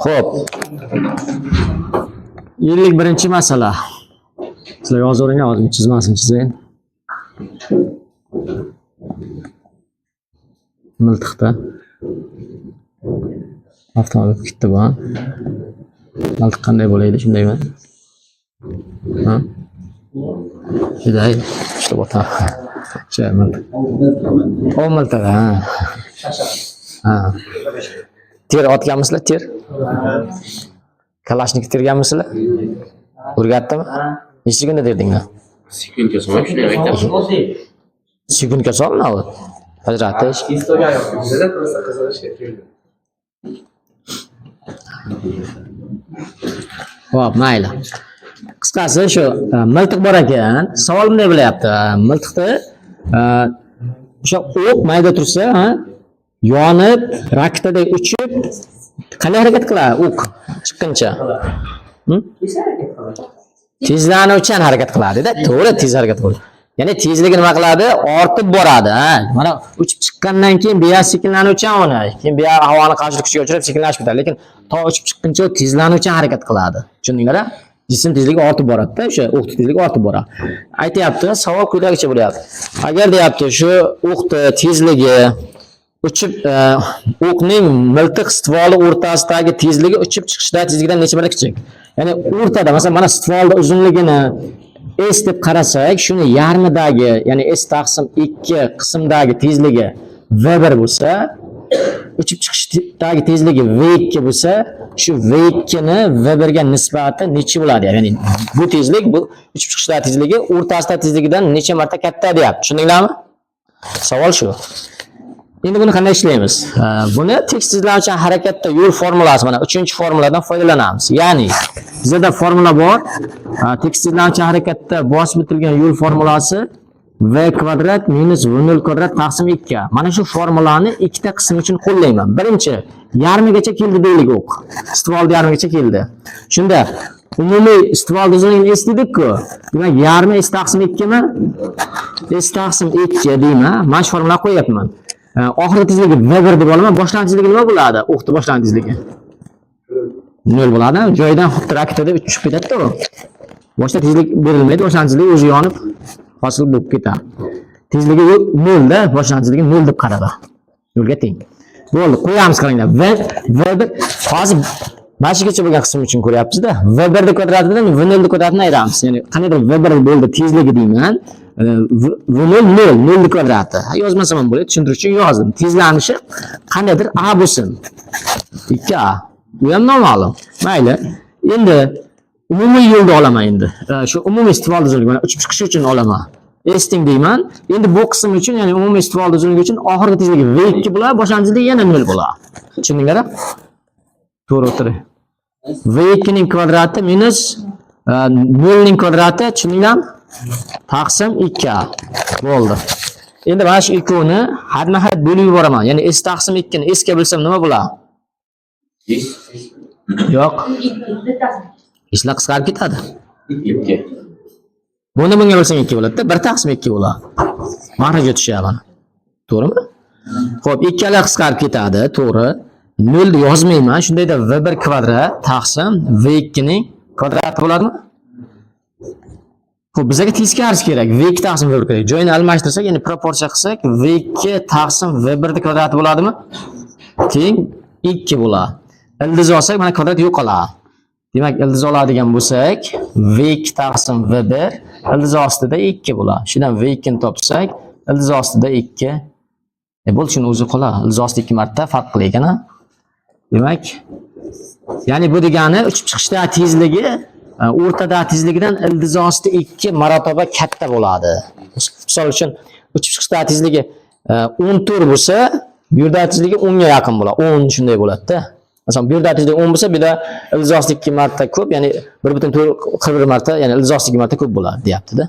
Xo'p. 51-masala. Sizlar yozavering, hozir chizmasin chizayin. Miltiqda avtomobil ketdi bu. Miltiq qanday bo'laydi, shundaymi? Ha? Shunday, ishlab o'taman. Şey miltiq. O miltiq, ha. Ha. Ter otganmisizlar, ter? Kalashnikov terganmisizlar? O'rgatdimi? Necha kunda terdinglar? Sekundga solib shuni aytdim. Sekundga solma. Ajratish. Xo'p, mayli. Qisqasi shu miltiq bor ekan. Savol bunday bo'layapti. Miltiqda o'sha o'q mayda tursa, yonib, raketadek uchib, qanday harakat qiladi o'q chiqquncha? Tezlanuvchan harakat qiladi-da, to'g'ri, tez harakat qiladi. Ya'ni tezligi nima qiladi? Ortib boradi, Mana uchib chiqqandan keyin bu sekinlanuvchan uni, keyin bu havoni qarshi kuchiga uchrab sekinlashib ketadi, lekin to uchib chiqquncha tezlanuvchan harakat qiladi. Tushundinglar-a? Jism tezligi ortib boradi-da, o'sha o'q tezligi ortib boradi. Aytayapti, savol quyidagicha bo'lyapti. Agar deyapti, shu o'qni tezligi uchib o'qning miltiq stvoli o'rtasidagi tezligi uchib chiqishda tezligidan necha marta kichik? Ya'ni o'rtada, masalan, mana stvolda uzunligini S deb qarasak, shuni yarmidagi, ya'ni S taqsim 2 qismdagi tezligi V1 bo'lsa, uchib chiqishdagi tezligi V2 bo'lsa, shu V2 ni V1 ga nisbati necha bo'ladi? Ya'ni bu tezlik, bu uchib chiqishdagi tezligi o'rtasidagi tezligidan necha marta katta deyapti. Tushundinglarmi? Savol shu. Endi buni qanday ishlaymiz? Buni tekstizlanuvchan harakatda yo'l formulasi, mana 3-formuladan foydalanamiz. Ya'ni bizda formula bor. Tekstizlanuvchan harakatda bosib o'tilgan yo'l formulasi v² minus v0 kvadrat taqsim 2. Mana shu formulani ikkita qism uchun qo'llayman. Birinchi, yarmigacha keldi deylik o'q. Stvolda yarmigacha keldi. Shunda umumiy stvolda uzunligini S dedik-ku. Demak, yarmi S taqsim 2 mi? S taqsim 2 deyman. Mana shu formulani qo'yapman. Oxirgi tezligi V1 deb olaman. Boshlang'ich tezligi nima bo'ladi? O'qni boshlang'ich tezligi 0 bo'ladi. Joyidan xuddi raketada uchib ketadi-ku. Boshda tezlik berilmaydi, boshlang'ich tezligi o'zi yonib hosil bo'lib ketadi. Tezligi 0 da, boshlang'ich tezligi 0 deb qaradi. 0 ga teng. Bo'ldi, qo'yamiz qaranglar. V1 hozir mashigacha bo'lgan qism uchun ko'ryapmiz-da. V1 kvadratidan V0 kvadratini ayiramiz. Ya'ni qaniydir V1 bo'ldi tezligi deyman. V0 0 kvadrati. Yozmasam ham bo'ladi, tushuntirish uchun yozdim. Tezlanishi qaniydir A bo'lsin. 2A. Bu ham noma'lum. Mayli. Endi umumiy yo'lda olaman endi. Shu umumiy stvolda uzunligi mana uchib chiqish uchun olaman. S teng deyman. Endi bu qism uchun, ya'ni umumiy stvolda uzunligi uchun oxirgi tezligi V2 bo'ladi, boshlang'ich tezligi yana 0 bo'ladi. Tushundinglar-a? To'g'ri o'tiring. V2 ning kvadrati minus 0 ning kvadrati, tushundinglarmi? Taqsim 2. Bo'ldi. Endi mana shu ikkovini hadma-had bo'lib yuboraman. Ya'ni S taqsim 2 ni S ga bo'lsam nima bo'ladi? Yo'q. Ishlar qisqarib ketadi. 2. Buni bunga bo'lsam 2 bo'ladi-da, 1 taqsim 2 bo'ladi. Mahrajga tushyapman. To'g'rimi? Xo'p, ikkalar qisqarib ketadi, to'g'ri. 0 yozmayman. Shundayda V1 kvadrat taqsim V2 ning kvadrati bo'ladimi? Xo'p, bizga teskarisi kerak. V2 taqsim V1 kerak. Joyini almashtirsak, ya'ni proporsiya qilsak, V2 taqsim V1 ning kvadrati bo'ladimi? Teng 2 bo'ladi. Ildiz olsak, mana kvadrat yo'qoladi. Demak, ildiz oladigan bo'lsak, V2 taqsim V1 ildiz ostida 2 bo'ladi. Shundan V2 ni topsak, ildiz ostida 2. Bo'ldi, shuni o'zi qoladi. Ildiz ostida 2 marta farq qilayotgan-a. Demak, ya'ni bu degani uchib chiqishda tezligi o'rtada tezligidan ildiz osti 2 marotaba katta bo'ladi. Misol uchun uchib chiqishda tezligi 14 bo'lsa, bu yerda tezligi 10 ga yaqin bo'ladi. 10 shunday bo'ladi-da. Masalan, bu yerda tezligi 10 bo'lsa, bu yerda ildiz osti 2 marta ko'p, ya'ni 1.41 marta, ya'ni ildiz osti 2 marta ko'p bo'ladi, deyapti-da.